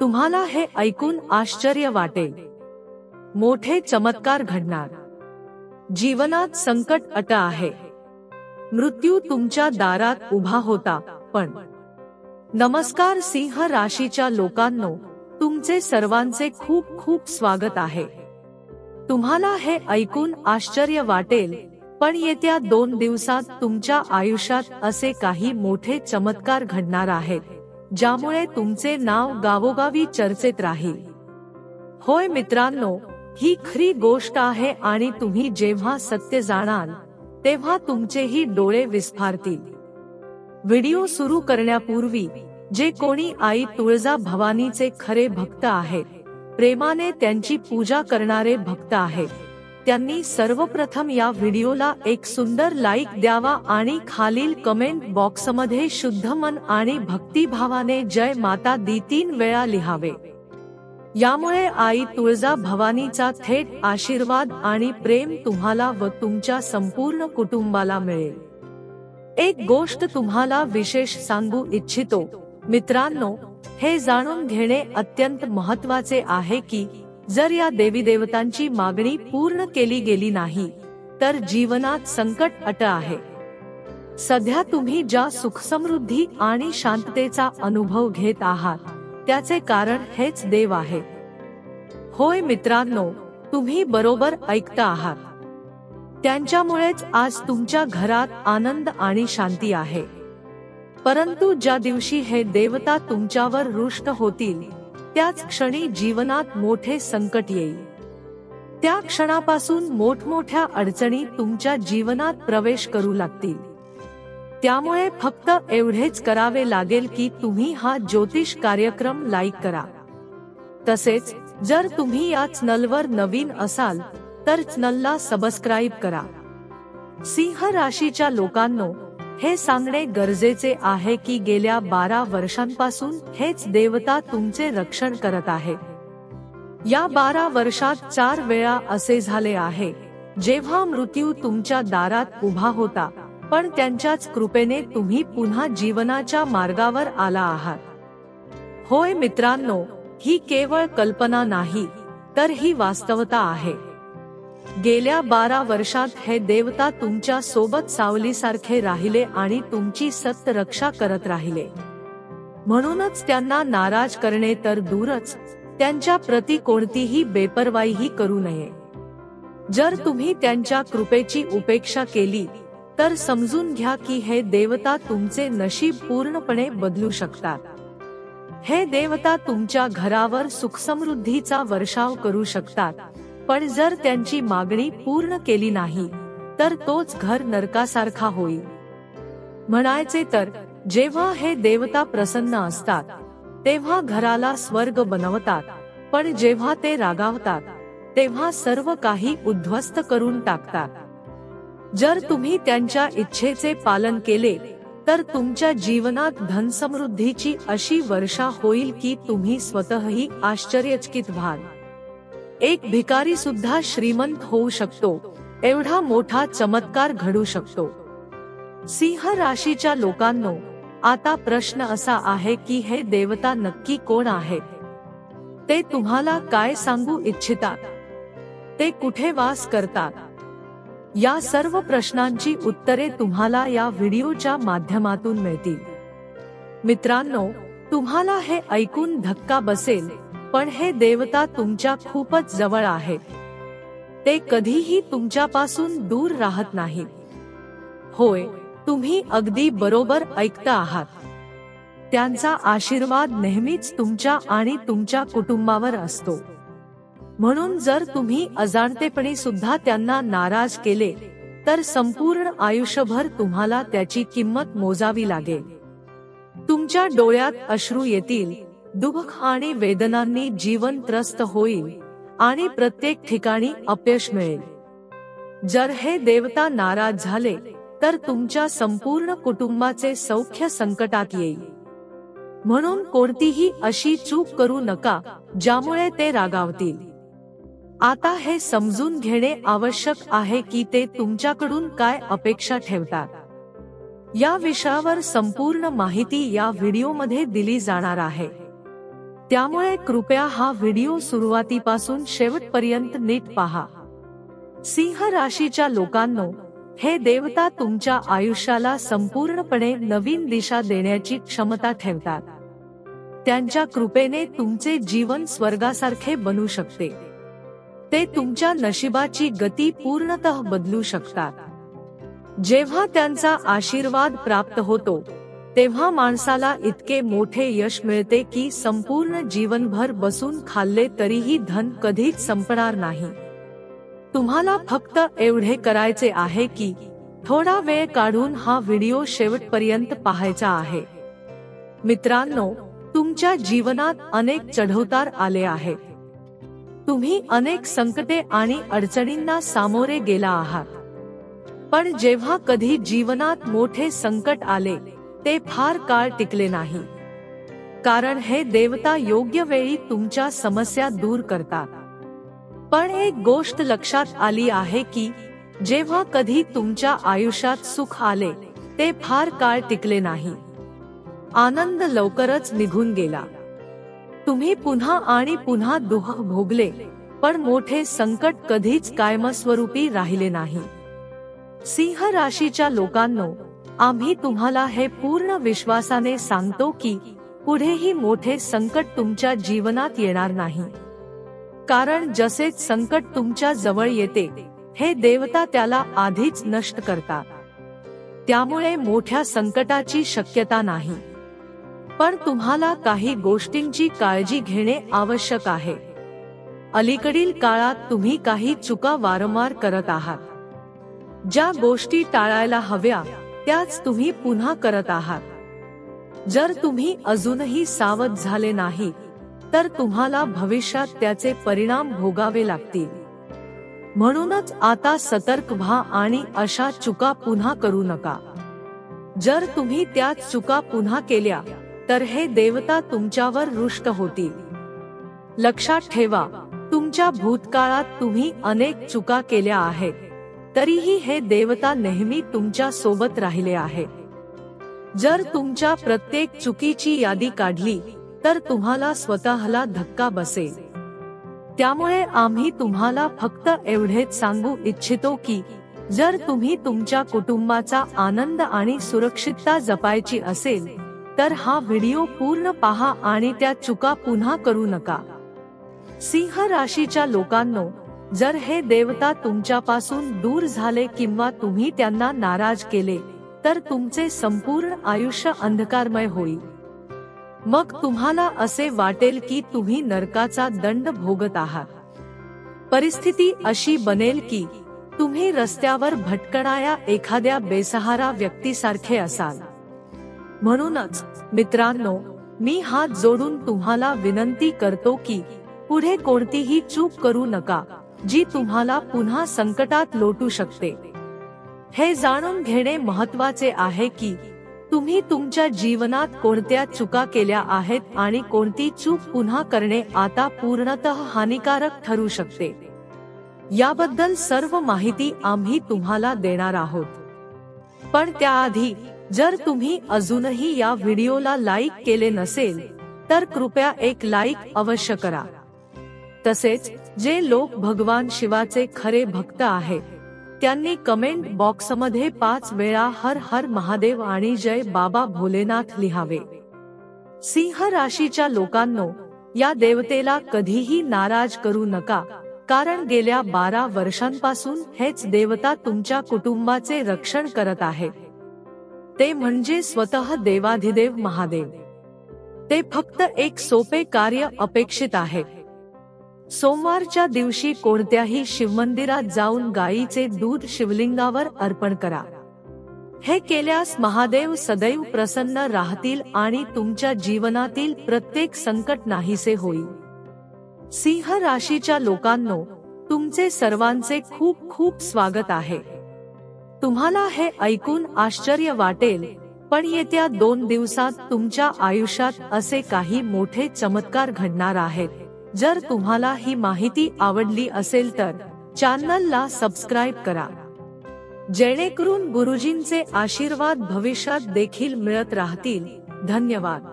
तुम्हाला हे ऐकून आश्चर्य वाटेल. मोठे चमत्कार घडणार. जीवनात संकट अट आहे. मृत्यू तुमच्या दारात उभा होता, पण नमस्कार सिंह राशीच्या लोकांनो, तुमचे सर्वांचे खूप खूप स्वागत आहे. तुम्हाला हे ऐकून आश्चर्य वाटेल, पण येत्या 2 दिवसात तुमच्या आयुष्यात असे काही मोठे चमत्कार घडणार आहेत, ज्यामुळे तुमचे नाव गावोगावी चर्चेत राहील. होय मित्रांनो, ही खरी गोष्ट आहे आणि तुम्ही जेव्हा सत्य जाणाल तेव्हा तुमचेही डोळे विस्फारतील. व्हिडिओ सुरू करण्यापूर्वी, जे कोणी आई तुळजा भवानीचे खरे भक्त आहेत, प्रेमाने त्यांची पूजा करणारे भक्त आहेत, त्यांनी सर्वप्रथम या व्हिडिओला एक सुंदर लाईक द्यावा आणि खालील कमेंट बॉक्समध्ये शुद्ध मन आणि भक्तिभावाने जय माता दी 3 वेळा लिहावे. यामुळे आई तुळजा भवानीचा थेट आशीर्वाद आणि प्रेम तुम्हाला व तुमच्या संपूर्ण कुटुंबाला मिळेल. एक गोष्ट तुम्हाला विशेष सांगू इच्छितो मित्रांनो, हे जाणून घेणे अत्यंत महत्त्वाचे आहे की जर या देवी देवतांची मागणी पूर्ण केली गेली नाही तर जीवनात संकट अट आहे. सध्या तुम्ही ज्या सुखसमृद्धी आणि शांततेचा अनुभव घेत आहात त्याचे कारण हेच देव आहे. होय मित्रांनो, तुम्ही बरोबर ऐकता आहात. त्यांच्यामुळेच आज तुमच्या घरात आनंद आणि शांती आहे. परंतु ज्या दिवशी हे देवता तुमच्यावर रुष्ट होतील त्याच क्षणी जीवनात मोठे संकट येईल. त्या क्षणापासून मोठमोठ्या अडचणी तुमच्या जीवनात प्रवेश करू लागतील. त्यामुळे फक्त एवढेच करावे लागेल की तुम्ही हा ज्योतिष कार्यक्रम लाईक करा. तसेच जर तुम्ही या चॅनलवर नवीन असाल तर चॅनलला सबस्क्राईब करा. सिंह राशीच्या लोकांनो, हे सांगणे गरजेचे आहे की गेल्या 12 वर्षांपासून हेच देवता तुमचे रक्षण करत आहे. या 12 वर्षात 4 वेळा असे झाले आहे जेव्हा मृत्यू तुमच्या दारात उभा होता, पण त्यांच्याच कृपेने तुम्ही पुन्हा जीवनाच्या मार्गावर आला आहात. होय मित्रांनो, ही केवळ कल्पना नाही तर ही वास्तवता आहे. गेल्या 12 वर्षात हे देवता तुमच्या सोबत सावलीसारखे राहिले आणि तुमची सतत रक्षा करत राहिले. म्हणूनच त्यांना नाराज करणे तर दूरच, त्यांच्या प्रती कोणतीही बेपर्वाईही करू नये. जर तुम्ही त्यांच्या कृपेची उपेक्षा केली तर समजून घ्या की हे देवता तुमचे नशीब पूर्णपणे बदलू शकतात. हे देवता तुमच्या घरावर सुखसमृद्धीचा वर्षाव करू शकतात, पण जर त्यांची मागणी पूर्ण केली नाही तर तोच घर नरकासारखा होईल. म्हणायचे तर जेव्हा हे देवता प्रसन्न असतात तेव्हा घराला स्वर्ग बनवतात, पण जेव्हा ते रागावतात तेव्हा सर्व काही उद्ध्वस्त करून टाकतात. जर तुम्ही त्यांच्या इच्छेचे पालन केले तर तुमच्या जीवनात धनसमृद्धीची अशी वर्षा होईल की तुम्ही स्वतःही आश्चर्यचकित व्हाल. एक भिकारी सुद्धा श्रीमंत होऊ शकतो, एवढा मोठा चमत्कार घडू शकतो. सिंह राशीच्या लोकांनो, आता प्रश्न असा आहे की हे देवता नक्की कोण आहेत? ते तुम्हाला काय सांगू इच्छितात? ते कुठे वास करतात? या सर्व प्रश्नांची उत्तरे तुम्हाला या व्हिडिओच्या माध्यमातून मिळतील. मित्रांनो, तुम्हाला हे ऐकून धक्का बसेल, पण हे देवता तुमच्या खूपच जवळ आहेत. ते कधीही तुमच्यापासून दूर राहत नाहीत. होय, तुम्ही अगदी बरोबर ऐकता आहात. त्यांचा आशीर्वाद नेहमीच तुमच्या आणि तुमच्या कुटुंबावर असतो. म्हणून जर तुम्ही अजाणतेपणी सुद्धा त्यांना नाराज केले तर संपूर्ण आयुष्यभर तुम्हाला त्याची किंमत मोजावी लागेल. तुमच्या डोळ्यात अश्रू येतील, दुःख आणि वेदनांनी जीवन त्रस्त होईल आणि प्रत्येक ठिकाणी अपयश मिळेल. जर हे देवता नाराज झाले तर तुमच्या संपूर्ण कुटुंबाचे सौख्य संकटात येईल. म्हणून कोणतीही अशी चूक करू नका ज्यामुळे ते रागावतील. आता हे समजून घेणे आवश्यक आहे की ते तुमच्याकडून काय अपेक्षा ठेवतात. या विषयावर संपूर्ण माहिती या व्हिडिओमध्ये दिली जाणार आहे. त्यामुळे कृपया हा व्हिडिओ सुरुवातीपासून शेवटपर्यंत नीट पहा. सिंह राशीच्या लोकांनो, हे देवता तुमच्या आयुष्याला संपूर्णपणे नवीन दिशा देण्याची क्षमता ठेवतात. त्यांच्या कृपेने तुमचे जीवन स्वर्गासारखे बनू शकते. ते तुमच्या नशिबाची गती पूर्णतः बदलू शकतात. जेव्हा त्यांचा आशीर्वाद प्राप्त होतो तेव्हा माणसाला इतके मोठे यश मिळते की संपूर्ण जीवनभर बसून खाल्ले तरीही धन कधीच संपणार नाही. तुम्हाला फक्त एवढे करायचे आहे की थोडा वेळ काढून हा व्हिडिओ शेवटपर्यंत पाहायचा आहे. मित्रांनो, तुमच्या जीवनात अनेक चढउतार आले आहेत. तुम्ही अनेक संकटे आणि अडचणींना सामोरे गेला आहात. पण जेव्हा कधी जीवनात मोठे संकट आले ते फार काळ टिकले नाही. कारण हे देवता योग्य वेळी तुमच्या समस्या दूर करतात. पण एक गोष्ट लक्षात आली आहे की जेव्हा कधी तुमच्या आयुष्यात सुख आले ते फार काळ टिकले नाही. आनंद लवकरच निघून गेला. तुम्ही पुन्हा आणि पुन्हा दुःख भोगले, पण मोठे संकट कधीच कायमस्वरूपी राहिले नाही. सिंह राशीच्या लोकांनो, आम्ही तुम्हाला हे पूर्ण विश्वासाने सांगतो की पुढेही मोठे संकट तुमच्या जीवनात येणार नाही. कारण जसेच संकट तुमच्या जवळ येते, हे देवता त्याला आधीच नष्ट करतात. त्यामुळे मोठ्या संकटाची शक्यता नाही. पण तुम्हाला काही गोष्टींची काळजी घेणे आवश्यक आहे. अलीकडील काळात तुम्ही काही चुका वारंवार करत आहात. ज्या गोष्टी टाळायला हव्या त्याच तुम्ही पुन्हा करत आहात. जर तुम्ही अजूनही सावध झाले नाही तर तुम्हाला भविष्यात त्याचे परिणाम भोगावे लागतील. म्हणूनच आता सतर्क व्हा आणि अशा चुका पुन्हा करू नका. जर तुम्ही त्याच चुका पुन्हा केल्या तर हे देवता तुमच्यावर रुष्ट होतील. लक्षात ठेवा, तुमच्या भूतकाळात तुम्ही अनेक चुका केल्या आहेत, तरीही हे देवता नेहमी तुमच्या सोबत राहिले आहे. जर तुमच्या प्रत्येक चुकीची यादी काढली तर तुम्हाला स्वतःला धक्का बसेल. त्यामुळे आम्ही तुम्हाला फक्त एवढेच सांगू इच्छितो की जर तुम्ही तुमच्या कुटुंबाचा आनंद आणि सुरक्षितता जपायची असेल तर हा व्हिडिओ पूर्ण पहा आणि त्या चुका पुन्हा करू नका. सिंह राशीच्या लोकांनो, जर हे देवता तुमच्यापासून दूर झाले किंवा तुम्ही त्यांना नाराज केले तर तुमचे संपूर्ण आयुष्य अंधकारमय होईल. मग तुम्हाला असे वाटेल की तुम्ही नरकाचा दंड भोगत आहात. परिस्थिती अशी बनेल की तुम्ही रस्त्यावर भटकणाऱ्या एखाद्या बेसहारा व्यक्तीसारखे असाल. म्हणूनच मित्रांनो, मी हात जोडून तुम्हाला विनंती करतो की पुढे कोणतीही चूक करू नका जी तुम्हाला पुन्हा संकटात लोटू शकते. हे जाणून घेणे महत्त्वाचे आहे की तुम्ही तुमच्या जीवनात कोणत्या चुका केल्या आहेत आणि कोणती चूक पुन्हा करणे आता पूर्णतः हानिकारक ठरू शकते. याबद्दल सर्व माहिती आम्ही तुम्हाला देणार आहोत. पण त्याआधी जर तुम्ही अजूनही या व्हिडिओला लाईक केले नसेल तर कृपया एक लाईक अवश्य करा. तसेच जे लोक भगवान शिवाचे खरे भक्त आहेत त्यांनी कमेंट बॉक्समध्ये 5 वेळा हर हर महादेव आणि जय बाबा भोलेनाथ लिहावे. सिंह राशीच्या लोकांनो, या देवतेला कधीही नाराज करू नका, कारण गेल्या 12 वर्षांपासून हेच देवता तुमच्या कुटुंबाचे रक्षण करत आहेत. ते म्हणजे स्वतः देवाधिदेव महादेव. ते फक्त एक सोपे कार्य अपेक्षित आहे. सोमवारच्या दिवशी कोणत्याही शिवमंदिरात जाऊन गायीचे दूध शिवलिंगावर अर्पण करा. हे केल्यास महादेव सदैव प्रसन्न राहतील आणि तुमच्या जीवनातील प्रत्येक संकट नाहीसे होईल. सिंह राशीच्या लोकांनो, तुमचे सर्वांचे खूप खूप स्वागत आहे. तुम्हाला हे ऐकून आश्चर्य वाटेल, पण येत्या 2 दिवसात तुमच्या आयुष्यात असे काही मोठे चमत्कार घडणार आहेत. जर तुम्हाला ही माहिती आवडली असेल तर चॅनलला सबस्क्राइब करा, जेणेकरून गुरुजींचे आशीर्वाद भविष्यात देखील मिळत राहतील. धन्यवाद.